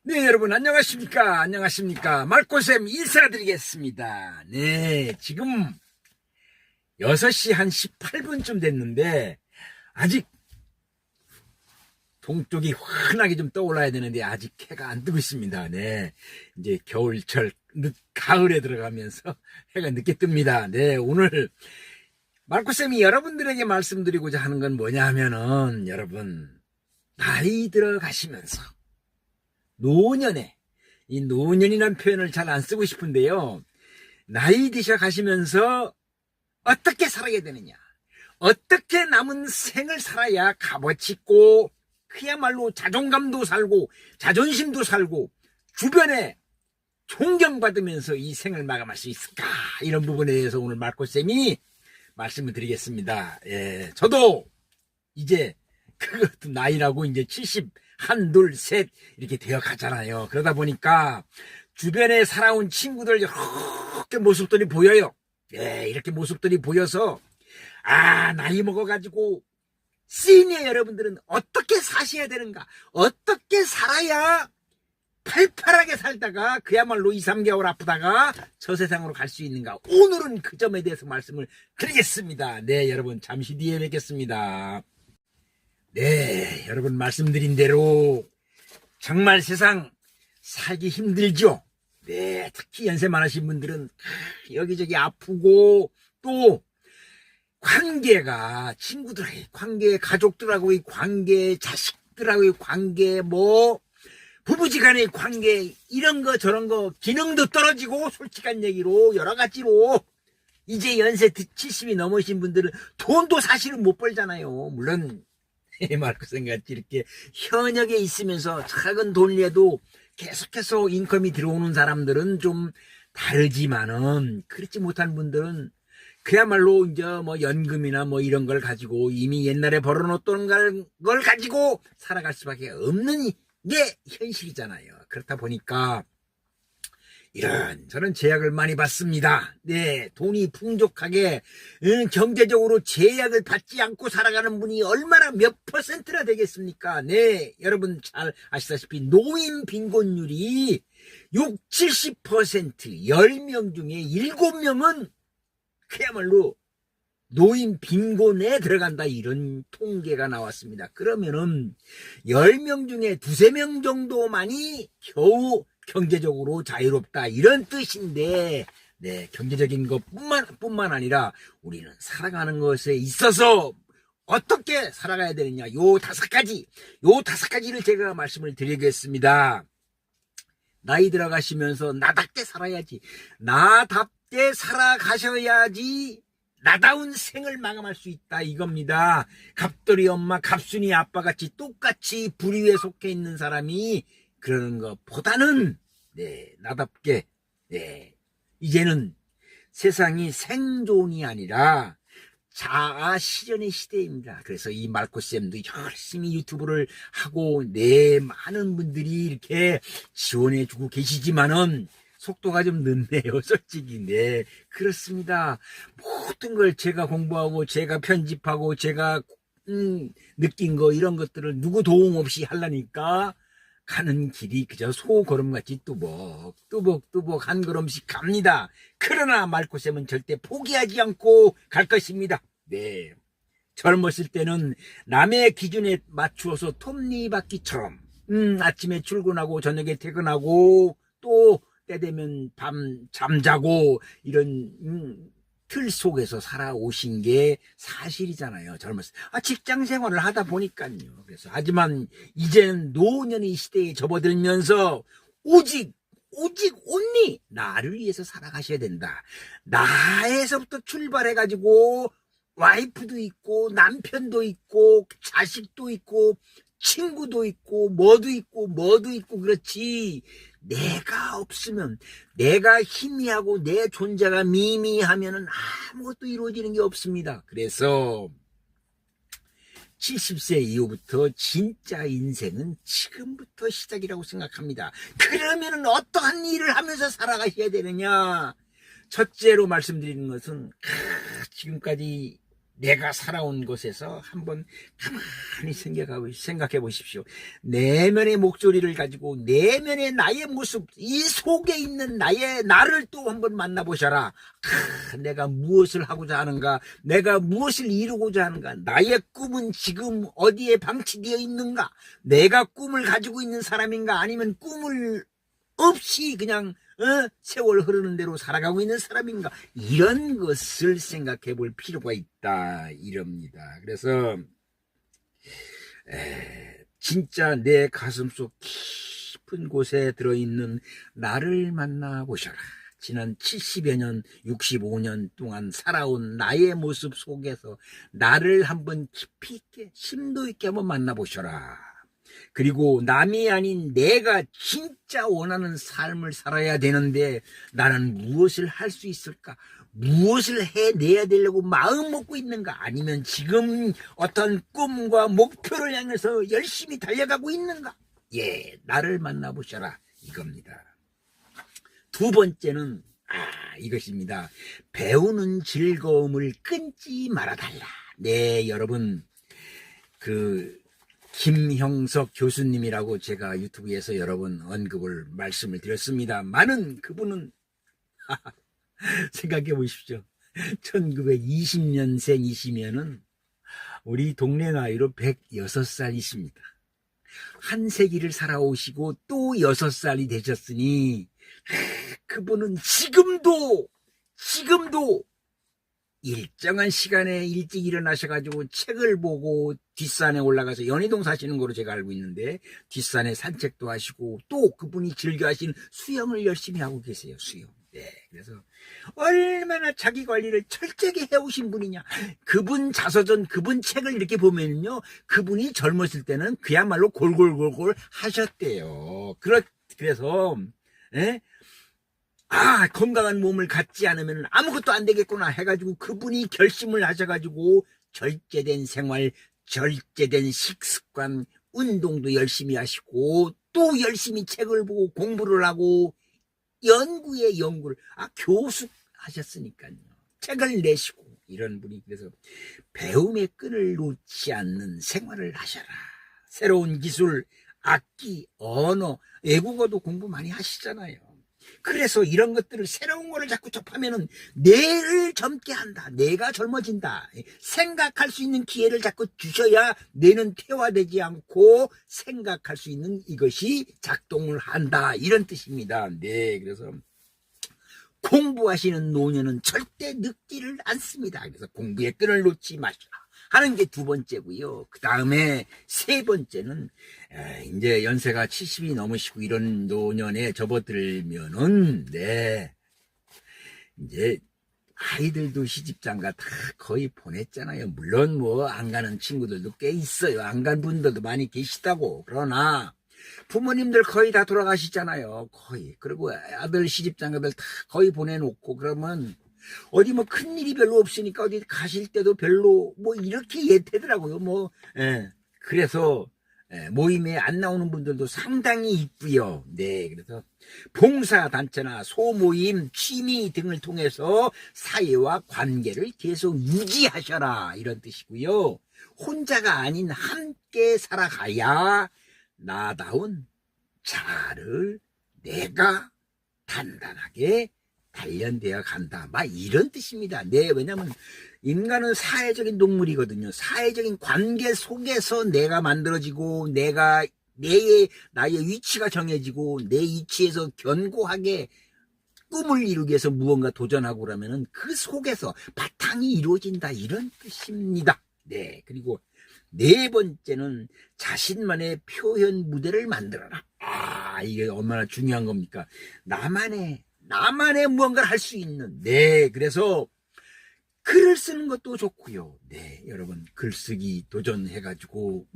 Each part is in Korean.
네, 여러분, 안녕하십니까? 안녕하십니까? 말꼬쌤 인사드리겠습니다. 네, 지금 6시 한 18분쯤 됐는데, 아직 동쪽이 환하게 좀 떠올라야 되는데, 아직 해가 안 뜨고 있습니다. 네, 이제 겨울철, 가을에 들어가면서 해가 늦게 뜹니다. 네, 오늘 말꼬쌤이 여러분들에게 말씀드리고자 하는 건 뭐냐 하면은, 여러분, 나이 들어가시면서, 노년에, 이 노년이라는 표현을 잘 안 쓰고 싶은데요. 나이 드셔 가시면서 어떻게 살아야 되느냐. 어떻게 남은 생을 살아야 값어치 있고 그야말로 자존감도 살고 자존심도 살고 주변에 존경받으면서 이 생을 마감할 수 있을까. 이런 부분에 대해서 오늘 말꼬쌤이 말씀을 드리겠습니다. 예, 저도 이제 그것도 나이라고 이제 70 한, 둘, 셋 이렇게 되어 가잖아요. 그러다 보니까 주변에 살아온 친구들 이렇게 모습들이 보여요. 예, 이렇게 모습들이 보여서 나이 먹어가지고 시니어 여러분들은 어떻게 사셔야 되는가, 어떻게 살아야 팔팔하게 살다가 그야말로 2, 3개월 아프다가 저 세상으로 갈 수 있는가. 오늘은 그 점에 대해서 말씀을 드리겠습니다. 네, 여러분 잠시 뒤에 뵙겠습니다. 네, 여러분 말씀드린 대로 정말 세상 살기 힘들죠. 네, 특히 연세 많으신 분들은 여기저기 아프고 또 관계가 친구들하고의 관계, 가족들하고의 관계, 자식들하고의 관계, 뭐 부부지간의 관계, 이런 거 저런 거 기능도 떨어지고, 솔직한 얘기로 여러 가지로 이제 연세 70이 넘으신 분들은 돈도 사실은 못 벌잖아요. 물론 말코쌤 같이 이렇게 현역에 있으면서 작은 돈이라도 계속해서 인컴이 들어오는 사람들은 좀 다르지만은, 그렇지 못한 분들은 그야말로 이제 뭐 연금이나 뭐 이런 걸 가지고 이미 옛날에 벌어놓던 걸 가지고 살아갈 수밖에 없는 게 현실이잖아요. 그렇다 보니까 저는 제약을 많이 받습니다. 네, 돈이 풍족하게 경제적으로 제약을 받지 않고 살아가는 분이 얼마나 몇 퍼센트나 되겠습니까? 네, 여러분 잘 아시다시피 노인 빈곤율이 6, 70%, 10명 중에 7명은 그야말로 노인 빈곤에 들어간다, 이런 통계가 나왔습니다. 그러면은 10명 중에 2, 3명 정도만이 겨우 경제적으로 자유롭다, 이런 뜻인데, 네, 경제적인 것뿐만 아니라 우리는 살아가는 것에 있어서 어떻게 살아가야 되느냐, 요 5가지를 제가 말씀을 드리겠습니다. 나이 들어가시면서 나답게 살아야지, 나답게 살아가셔야지 나다운 생을 마감할 수 있다, 이겁니다. 갑돌이 엄마, 갑순이 아빠같이 똑같이 불의에 속해 있는 사람이 그러는 것보다는, 네, 나답게, 네, 이제는 세상이 생존이 아니라 자아 실현의 시대입니다. 그래서 이 말코쌤도 열심히 유튜브를 하고, 네, 많은 분들이 이렇게 지원해주고 계시지만은 속도가 좀 늦네요, 솔직히. 네, 그렇습니다. 모든 걸 제가 공부하고 제가 편집하고 제가 느낀 거, 이런 것들을 누구 도움 없이 하려니까 가는 길이 그저 소걸음같이 뚜벅 한 걸음씩 갑니다. 그러나 말코쌤은 절대 포기하지 않고 갈 것입니다. 네, 젊었을 때는 남의 기준에 맞추어서 톱니바퀴처럼 아침에 출근하고 저녁에 퇴근하고 또 때 되면 밤 잠자고, 이런 틀 속에서 살아오신 게 사실이잖아요. 젊었을 때 직장 생활을 하다 보니까요. 그래서 하지만 이제는 노년의 시대에 접어들면서 오직 온리 나를 위해서 살아가셔야 된다. 나에서부터 출발해가지고 와이프도 있고 남편도 있고 자식도 있고 친구도 있고 뭐도 있고 그렇지, 내가 없으면, 내가 희미하고 내 존재가 미미하면은 아무것도 이루어지는 게 없습니다. 그래서 70세 이후부터 진짜 인생은 지금부터 시작이라고 생각합니다. 그러면은 어떠한 일을 하면서 살아가셔야 되느냐? 첫째로 말씀드리는 것은 지금까지 내가 살아온 곳에서 한번 가만히 생각해 보십시오. 내면의 목소리를 가지고 내면의 나의 모습, 이 속에 있는 나를 또 한번 만나보셔라. 내가 무엇을 하고자 하는가? 내가 무엇을 이루고자 하는가? 나의 꿈은 지금 어디에 방치되어 있는가? 내가 꿈을 가지고 있는 사람인가? 아니면 꿈을 없이 그냥 세월 흐르는 대로 살아가고 있는 사람인가? 이런 것을 생각해 볼 필요가 있다 이럽니다. 그래서 진짜 내 가슴속 깊은 곳에 들어있는 나를 만나보셔라. 지난 70여 년, 65년 동안 살아온 나의 모습 속에서 나를 한번 깊이 있게, 심도 있게 한번 만나보셔라. 그리고 남이 아닌 내가 진짜 원하는 삶을 살아야 되는데 나는 무엇을 할 수 있을까? 무엇을 해내야 되려고 마음 먹고 있는가? 아니면 지금 어떤 꿈과 목표를 향해서 열심히 달려가고 있는가? 예, 나를 만나보셔라 이겁니다. 두 번째는 이것입니다. 배우는 즐거움을 끊지 말아달라. 네, 여러분 김형석 교수님이라고 제가 유튜브에서 여러 번 말씀을 드렸습니다만은 그분은 생각해 보십시오. 1920년생이시면은 우리 동네 나이로 106살이십니다. 한 세기를 살아오시고 또 6살이 되셨으니 그분은 지금도 일정한 시간에 일찍 일어나셔가지고 책을 보고 뒷산에 올라가서 연희동 사시는 거로 제가 알고 있는데 뒷산에 산책도 하시고 또 그분이 즐겨 하시는 수영을 열심히 하고 계세요. 수영. 네, 그래서 얼마나 자기 관리를 철저하게 해오신 분이냐. 그분 자서전, 그분 책을 이렇게 보면요, 그분이 젊었을 때는 그야말로 골골골골 하셨대요. 그래서 건강한 몸을 갖지 않으면 아무것도 안 되겠구나 해가지고 그분이 결심을 하셔가지고 절제된 생활, 절제된 식습관, 운동도 열심히 하시고 또 열심히 책을 보고 공부를 하고 연구에 연구를, 교수 하셨으니까요. 책을 내시고 이런 분이, 그래서 배움의 끈을 놓지 않는 생활을 하셔라. 새로운 기술, 악기, 언어, 외국어도 공부 많이 하시잖아요. 그래서 이런 것들을, 새로운 거를 자꾸 접하면은 뇌를 젊게 한다. 뇌가 젊어진다. 생각할 수 있는 기회를 자꾸 주셔야 뇌는 퇴화되지 않고 생각할 수 있는 이것이 작동을 한다. 이런 뜻입니다. 네, 그래서 공부하시는 노년은 절대 늙지를 않습니다. 그래서 공부의 끈을 놓지 마시라 하는 게 두 번째고요. 그 다음에 세 번째는 이제 연세가 70이 넘으시고 이런 노년에 접어들면은 이제 아이들도 시집장가 다 거의 보냈잖아요. 물론 뭐 안 가는 친구들도 꽤 있어요. 안 간 분들도 많이 계시다고. 그러나 부모님들 거의 다 돌아가시잖아요. 거의. 그리고 아들 시집장가들 다 거의 보내놓고 그러면 어디 뭐 큰일이 별로 없으니까 어디 가실 때도 별로 뭐 이렇게 예태더라고요. 그래서 모임에 안 나오는 분들도 상당히 있고요. 네, 그래서 봉사단체나 소모임, 취미 등을 통해서 사회와 관계를 계속 유지하셔라 이런 뜻이고요. 혼자가 아닌 함께 살아가야 나다운 자아를 내가 단단하게 단련되어 간다. 이런 뜻입니다. 네, 왜냐면 인간은 사회적인 동물이거든요. 사회적인 관계 속에서 내가 만들어지고 나의 위치가 정해지고 내 위치에서 견고하게 꿈을 이루기 위해서 무언가 도전하고 그러면은 그 속에서 바탕이 이루어진다. 이런 뜻입니다. 네, 그리고 네 번째는 자신만의 표현 무대를 만들어라. 이게 얼마나 중요한 겁니까? 나만의 무언가를 할 수 있는. 네, 그래서 글을 쓰는 것도 좋고요. 네, 여러분 글쓰기 도전해가지고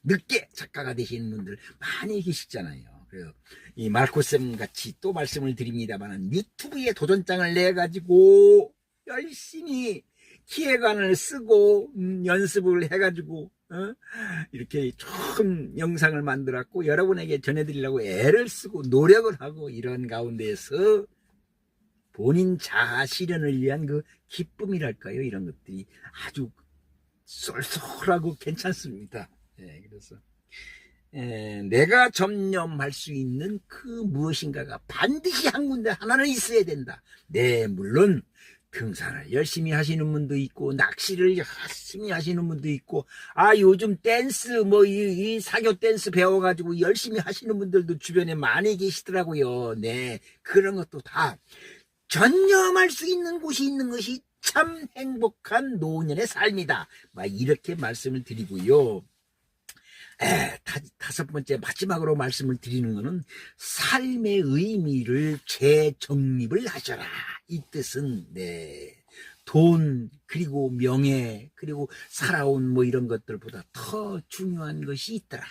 늦게 작가가 되시는 분들 많이 계시잖아요. 그래서 이 말코쌤 같이 또 말씀을 드립니다만 유튜브에 도전장을 내가지고 열심히 기획안을 쓰고 연습을 해가지고 이렇게 좋은 영상을 만들었고 여러분에게 전해드리려고 애를 쓰고 노력을 하고 이런 가운데에서 본인 자아 실현을 위한 그 기쁨이랄까요? 이런 것들이 아주 쏠쏠하고 괜찮습니다. 예, 그래서 내가 점념할 수 있는 그 무엇인가가 반드시 한 군데 하나는 있어야 된다. 네, 물론 등산을 열심히 하시는 분도 있고 낚시를 열심히 하시는 분도 있고 요즘 댄스 이 사교 댄스 배워가지고 열심히 하시는 분들도 주변에 많이 계시더라고요. 네, 그런 것도 다 전념할 수 있는 곳이 있는 것이 참 행복한 노년의 삶이다. 이렇게 말씀을 드리고요. 다섯 번째 마지막으로 말씀을 드리는 것은 삶의 의미를 재정립을 하셔라. 이 뜻은 돈 그리고 명예 그리고 살아온 이런 것들보다 더 중요한 것이 있더라.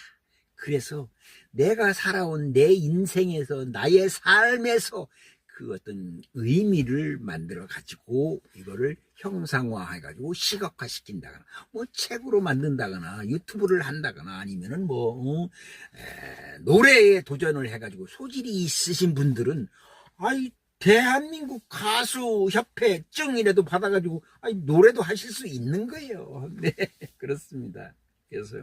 그래서 내가 살아온 내 인생에서 나의 삶에서 그 어떤 의미를 만들어 가지고 이거를 형상화해 가지고 시각화 시킨다거나 책으로 만든다거나 유튜브를 한다거나 아니면은 노래에 도전을 해 가지고 소질이 있으신 분들은 대한민국 가수 협회 증이라도 받아 가지고 노래도 하실 수 있는 거예요. 네, 그렇습니다. 그래서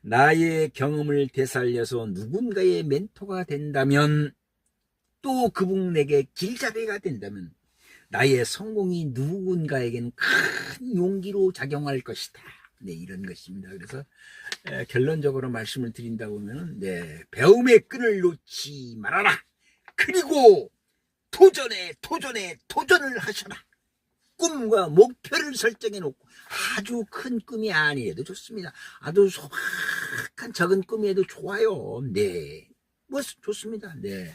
나의 경험을 되살려서 누군가의 멘토가 된다면 또 그분에게 길잡이가 된다면 나의 성공이 누군가에게는 큰 용기로 작용할 것이다. 네, 이런 것입니다. 그래서 결론적으로 말씀을 드린다고 하면 배움의 끈을 놓지 말아라. 그리고 도전을 하셔라. 꿈과 목표를 설정해 놓고 아주 큰 꿈이 아니어도 좋습니다. 아주 소박한 작은 꿈이어도 좋아요. 네, 좋습니다. 네.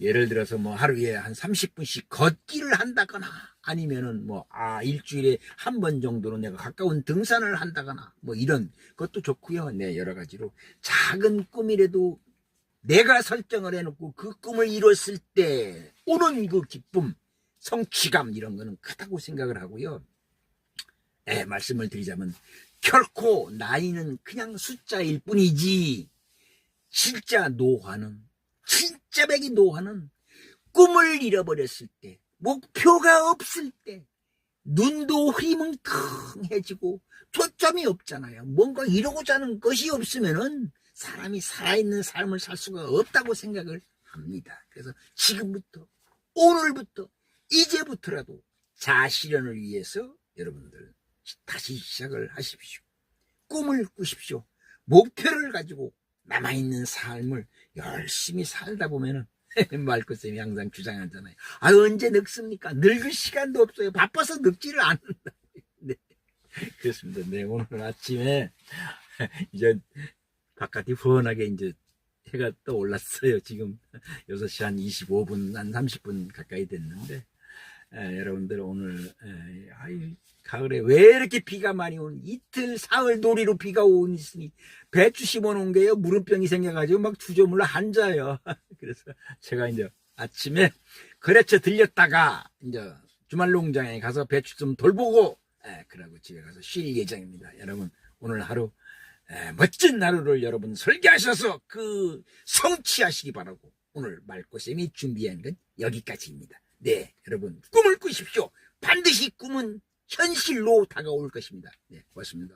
예를 들어서 하루에 한 30분씩 걷기를 한다거나 아니면은 일주일에 한 번 정도는 내가 가까운 등산을 한다거나 이런 것도 좋고요. 네, 여러 가지로 작은 꿈이라도 내가 설정을 해놓고 그 꿈을 이뤘을 때 오는 그 기쁨, 성취감 이런 거는 크다고 생각을 하고요. 네, 말씀을 드리자면 결코 나이는 그냥 숫자일 뿐이지 진짜 노화는 꿈을 잃어버렸을 때, 목표가 없을 때, 눈도 흐리멍텅해지고 초점이 없잖아요. 뭔가 이루고자 하는 것이 없으면은 사람이 살아있는 삶을 살 수가 없다고 생각을 합니다. 그래서 지금부터, 오늘부터, 이제부터라도 자아실현을 위해서 여러분들 다시 시작을 하십시오. 꿈을 꾸십시오. 목표를 가지고 남아있는 삶을 열심히 살다 보면은 말코쌤이 항상 주장하잖아요. 언제 늙습니까? 늙을 시간도 없어요. 바빠서 늙지를 않는다. 네, 그렇습니다. 네, 오늘 아침에 이제 바깥이 후원하게 이제 해가 또 올랐어요. 지금 6시 한 25분, 한 30분 가까이 됐는데 여러분들 오늘 가을에 왜 이렇게 비가 많이 오는 이틀 사흘 놀이로 비가 오니 있으니 배추 심어놓은 게요 무름병이 생겨가지고 막 주저물러 앉아요. 그래서 제가 이제 아침에 거래처 들렸다가 이제 주말농장에 가서 배추 좀 돌보고 그러고 집에 가서 쉴 예정입니다. 여러분 오늘 하루 멋진 하루를 여러분 설계하셔서 그 성취하시기 바라고 오늘 말코쌤이 준비한 건 여기까지입니다. 네, 여러분 꿈을 꾸십시오. 반드시 꿈은 현실로 다가올 것입니다. 네, 고맙습니다.